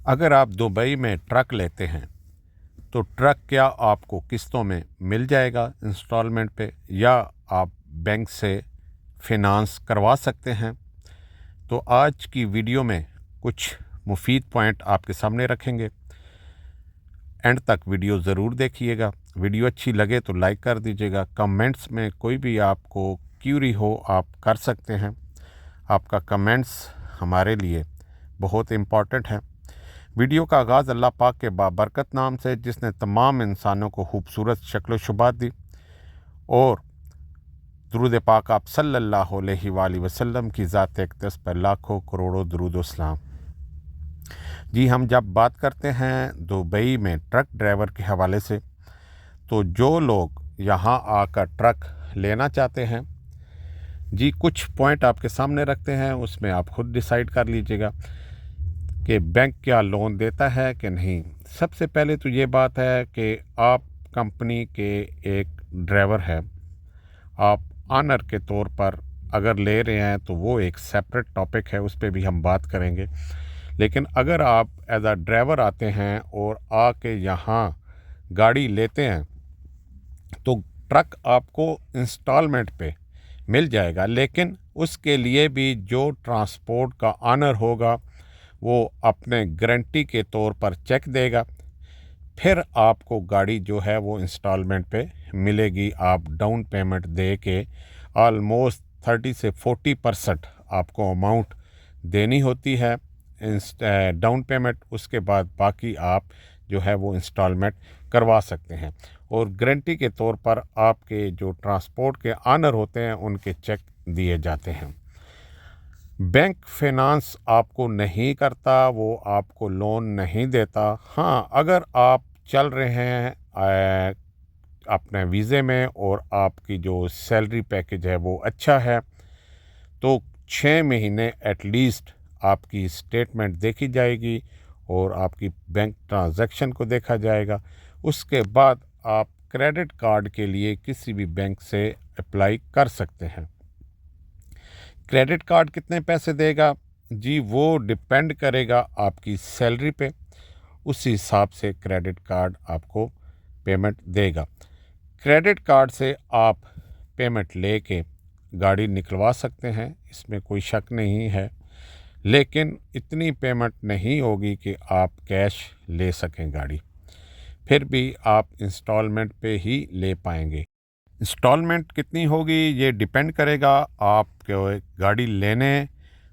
अगर आप दुबई में ट्रक लेते हैं तो ट्रक क्या आपको किस्तों में मिल जाएगा इंस्टॉलमेंट पे, या आप बैंक से फिनांस करवा सकते हैं। तो आज की वीडियो में कुछ मुफीद पॉइंट आपके सामने रखेंगे। एंड तक वीडियो ज़रूर देखिएगा। वीडियो अच्छी लगे तो लाइक कर दीजिएगा। कमेंट्स में कोई भी आपको क्यूरी हो आप कर सकते हैं। आपका कमेंट्स हमारे लिए बहुत इम्पॉर्टेंट है। वीडियो का आगाज़ अल्लाह पाक के बाबरकत नाम से, जिसने तमाम इंसानों को खूबसूरत शक्ल शुबात दी, और दुरूद पाक आप सल्लल्लाहु अलैहि वसल्लम की ज़ात अक़दस पर लाखों करोड़ों दुरूद व सलाम। जी, हम जब बात करते हैं दुबई में ट्रक ड्राइवर के हवाले से, तो जो लोग यहाँ आकर ट्रक लेना चाहते हैं, जी कुछ पॉइंट आपके सामने रखते हैं, उसमें आप खुद डिसाइड कर लीजिएगा कि बैंक क्या लोन देता है कि नहीं। सबसे पहले तो ये बात है कि आप कंपनी के एक ड्राइवर हैं, आप ऑनर के तौर पर अगर ले रहे हैं तो वो एक सेपरेट टॉपिक है, उस पर भी हम बात करेंगे। लेकिन अगर आप एज अ ड्राइवर आते हैं और आके यहाँ गाड़ी लेते हैं तो ट्रक आपको इंस्टॉलमेंट पे मिल जाएगा, लेकिन उसके लिए भी जो ट्रांसपोर्ट का ऑनर होगा वो अपने गारंटी के तौर पर चेक देगा, फिर आपको गाड़ी जो है वो इंस्टॉलमेंट पे मिलेगी। आप डाउन पेमेंट दे के ऑलमोस्ट 30 से 40% आपको अमाउंट देनी होती है डाउन पेमेंट। उसके बाद बाकी आप जो है वो इंस्टॉलमेंट करवा सकते हैं, और गारंटी के तौर पर आपके जो ट्रांसपोर्ट के ऑनर होते हैं उनके चेक दिए जाते हैं। बैंक फिनांस आपको नहीं करता, वो आपको लोन नहीं देता। हाँ, अगर आप चल रहे हैं अपने वीज़े में और आपकी जो सैलरी पैकेज है वो अच्छा है, तो 6 महीने एटलीस्ट आपकी स्टेटमेंट देखी जाएगी और आपकी बैंक ट्रांजैक्शन को देखा जाएगा। उसके बाद आप क्रेडिट कार्ड के लिए किसी भी बैंक से अप्लाई कर सकते हैं। क्रेडिट कार्ड कितने पैसे देगा, जी वो डिपेंड करेगा आपकी सैलरी पे, उसी हिसाब से क्रेडिट कार्ड आपको पेमेंट देगा। क्रेडिट कार्ड से आप पेमेंट लेके गाड़ी निकलवा सकते हैं, इसमें कोई शक नहीं है, लेकिन इतनी पेमेंट नहीं होगी कि आप कैश ले सकें गाड़ी। फिर भी आप इंस्टॉलमेंट पे ही ले पाएंगे। इंस्टॉलमेंट कितनी होगी ये डिपेंड करेगा आपके गाड़ी लेने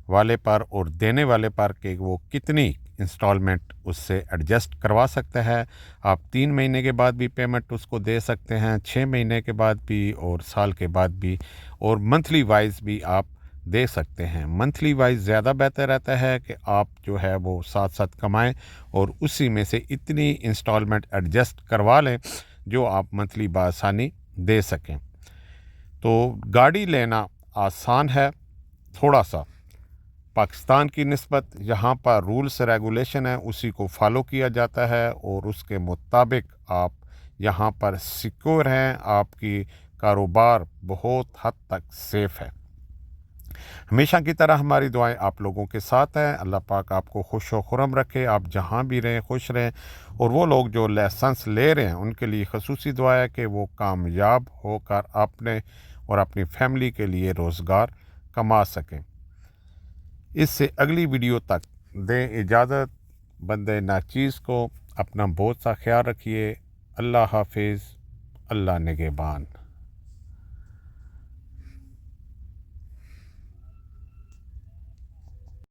वाले पर और देने वाले पर कि वो कितनी इंस्टॉलमेंट उससे एडजस्ट करवा सकते हैं। आप 3 महीने के बाद भी पेमेंट उसको दे सकते हैं, 6 महीने के बाद भी, और साल के बाद भी, और मंथली वाइज भी आप दे सकते हैं। मंथली वाइज ज़्यादा बेहतर रहता है कि आप जो है वो साथ साथ कमाएं और उसी में से इतनी इंस्टॉलमेंट एडजस्ट करवा लें जो आप मंथली बआसानी दे सकें। तो गाड़ी लेना आसान है थोड़ा सा। पाकिस्तान की निस्बत यहाँ पर रूल्स रेगुलेशन है उसी को फॉलो किया जाता है, और उसके मुताबिक आप यहाँ पर सिक्योर हैं। आपकी कारोबार बहुत हद तक सेफ़ है। हमेशा की तरह हमारी दुआएं आप लोगों के साथ हैं। अल्लाह पाक आपको खुश व खुरम रखे, आप जहाँ भी रहें खुश रहें, और वो लोग जो लाइसेंस ले रहे हैं उनके लिए खसूसी दुआ है कि वो कामयाब होकर अपने और अपनी फैमिली के लिए रोज़गार कमा सकें। इससे अगली वीडियो तक दें इजाज़त। बंदे नाचीज़ को अपना बहुत सा ख्याल रखिए। अल्लाह हाफिज़, अल्लाह निगहबान।